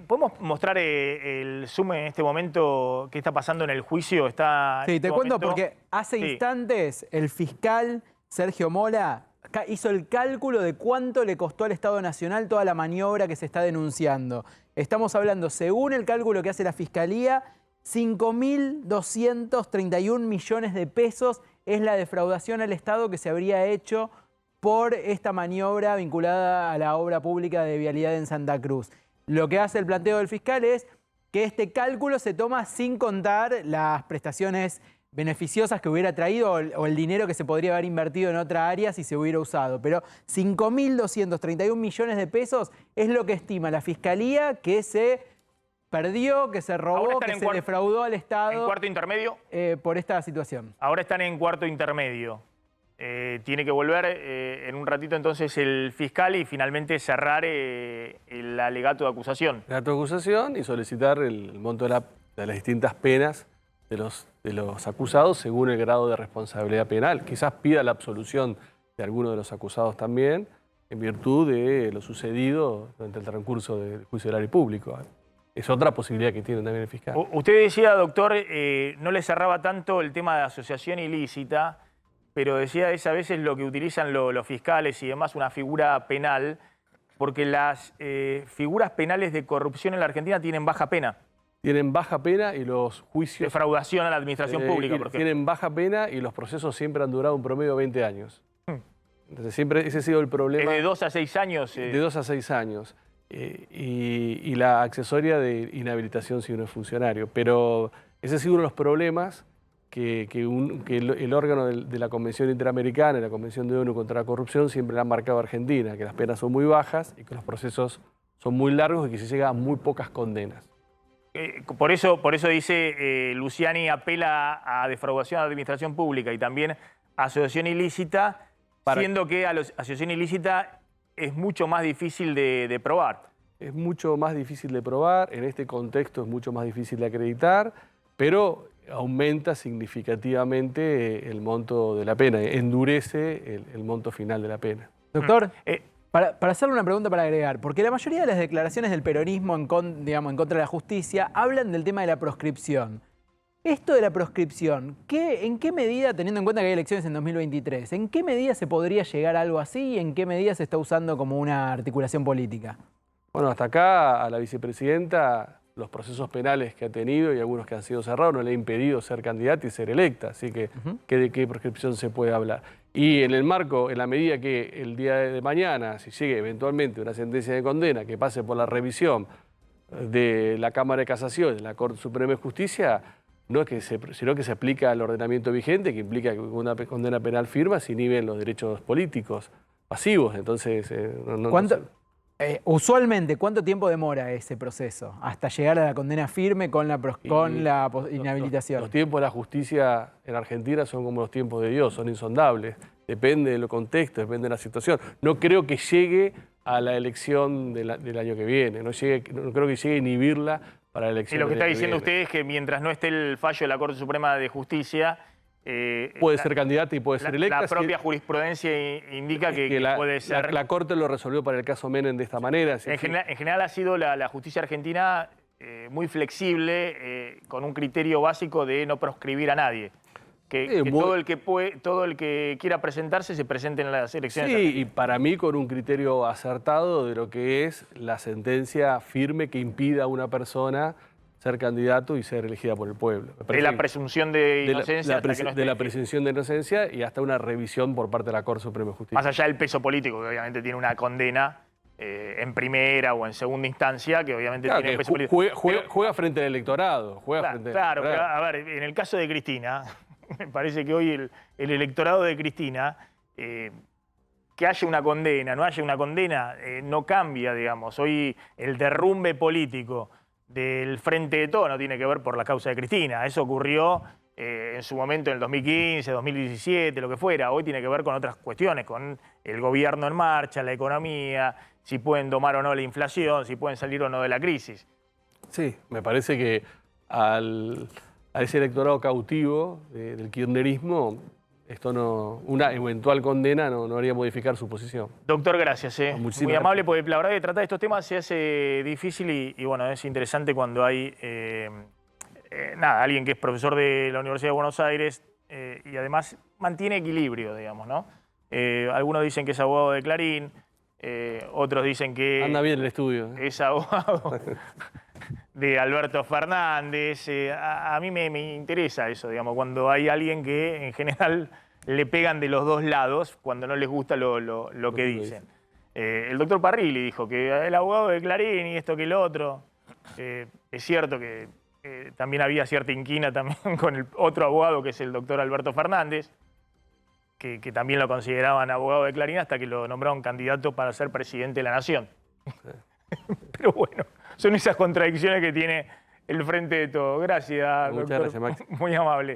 ¿podemos mostrar el Zoom en este momento? ¿Qué está pasando en el juicio? Sí, te cuento porque hace instantes el fiscal Sergio Mola hizo el cálculo de cuánto le costó al Estado Nacional toda la maniobra que se está denunciando. Estamos hablando, según el cálculo que hace la Fiscalía, 5.231 millones de pesos es la defraudación al Estado que se habría hecho por esta maniobra vinculada a la obra pública de vialidad en Santa Cruz. Lo que hace el planteo del fiscal es que este cálculo se toma sin contar las prestaciones beneficiosas que hubiera traído o el dinero que se podría haber invertido en otra área si se hubiera usado. Pero 5.231 millones de pesos es lo que estima la Fiscalía que se perdió, que se robó, que se defraudó al Estado. ¿En cuarto intermedio? Por esta situación. Ahora están en cuarto intermedio. Tiene que volver en un ratito entonces el fiscal y finalmente cerrar el alegato de acusación. Alegato de acusación y solicitar el monto de las distintas penas de los acusados según el grado de responsabilidad penal. Quizás pida la absolución de alguno de los acusados también en virtud de lo sucedido durante el transcurso del juicio oral y público. Es otra posibilidad que tiene también el fiscal. Usted decía, doctor, no le cerraba tanto el tema de asociación ilícita, pero decía es a veces lo que utilizan los fiscales y demás, una figura penal, porque las figuras penales de corrupción en la Argentina tienen baja pena. Tienen baja pena y los juicios... Defraudación a la administración pública, por ejemplo. Tienen baja pena y los procesos siempre han durado un promedio de 20 años. Entonces siempre ese ha sido el problema. ¿Es de 2 a 6 años? De 2 a 6 años. Y la accesoria de inhabilitación si uno es funcionario. Pero ese ha sido uno de los problemas que el órgano de la Convención Interamericana y la Convención de ONU contra la Corrupción siempre le han marcado a Argentina, que las penas son muy bajas y que los procesos son muy largos y que se llega a muy pocas condenas. Por eso dice Luciani apela a defraudación a la administración pública y también a asociación ilícita, siendo que a la asociación ilícita es mucho más difícil de probar. Es mucho más difícil de probar, en este contexto es mucho más difícil de acreditar, pero aumenta significativamente el monto de la pena, endurece el monto final de la pena. Doctor, para hacerle una pregunta para agregar, porque la mayoría de las declaraciones del peronismo en contra de la justicia hablan del tema de la proscripción. Esto de la proscripción, ¿en qué medida, teniendo en cuenta que hay elecciones en 2023, en qué medida se podría llegar a algo así y en qué medida se está usando como una articulación política? Bueno, hasta acá a la vicepresidenta los procesos penales que ha tenido y algunos que han sido cerrados no le ha impedido ser candidata y ser electa, así que ¿de qué proscripción se puede hablar? Y en el marco, en la medida que el día de mañana, si llegue eventualmente una sentencia de condena que pase por la revisión de la Cámara de Casación, de la Corte Suprema de Justicia, sino que se aplica al ordenamiento vigente, que implica que una condena penal firme se inhiben los derechos políticos pasivos. Entonces, usualmente, ¿cuánto tiempo demora ese proceso hasta llegar a la condena firme con la inhabilitación? Los tiempos de la justicia en Argentina son como los tiempos de Dios, son insondables. Depende del contexto, depende de la situación. No creo que llegue a la elección del año que viene, no creo que llegue a inhibirla para la elección. Y lo que está diciendo usted es que mientras no esté el fallo de la Corte Suprema de Justicia... puede ser candidata y puede ser electa. La propia jurisprudencia indica que puede ser... La Corte lo resolvió para el caso Menem de esta manera. En general ha sido la justicia argentina muy flexible, con un criterio básico de no proscribir a nadie. Que todo el que quiera presentarse se presente en las elecciones. Sí, y para mí con un criterio acertado de lo que es la sentencia firme que impida a una persona ser candidato y ser elegida por el pueblo. De la presunción de inocencia. De la presunción de inocencia y hasta una revisión por parte de la Corte Suprema de Justicia. Más allá del peso político, que obviamente tiene una condena en primera o en segunda instancia, que obviamente tiene peso político. Juega frente al electorado. Claro, pero a ver, en el caso de Cristina, me parece que hoy el electorado de Cristina, que haya una condena, no haya una condena, no cambia, digamos. Hoy el derrumbe político del Frente de Todos no tiene que ver por la causa de Cristina. Eso ocurrió en su momento en el 2015, 2017, lo que fuera. Hoy tiene que ver con otras cuestiones, con el gobierno en marcha, la economía, si pueden domar o no la inflación, si pueden salir o no de la crisis. Sí, me parece que a ese electorado cautivo del kirchnerismo esto no, una eventual condena no haría modificar su posición. Doctor, gracias. Muchísimas Muy amable, gracias. porque la verdad que tratar estos temas se hace difícil y bueno, es interesante cuando hay alguien que es profesor de la Universidad de Buenos Aires y además mantiene equilibrio, digamos, ¿no? Algunos dicen que es abogado de Clarín, otros dicen que Anda bien el estudio. es abogado de Alberto Fernández. A mí me interesa eso, digamos, cuando hay alguien que en general le pegan de los dos lados cuando no les gusta lo que dicen. El doctor Parrilli dijo que el abogado de Clarín y esto que el otro. Es cierto que también había cierta inquina también con el otro abogado que es el doctor Alberto Fernández, que también lo consideraban abogado de Clarín hasta que lo nombraron candidato para ser presidente de la Nación. Pero bueno, son esas contradicciones que tiene el Frente de Todos. Gracias, Muchas doctor. gracias, Max. Muy amable.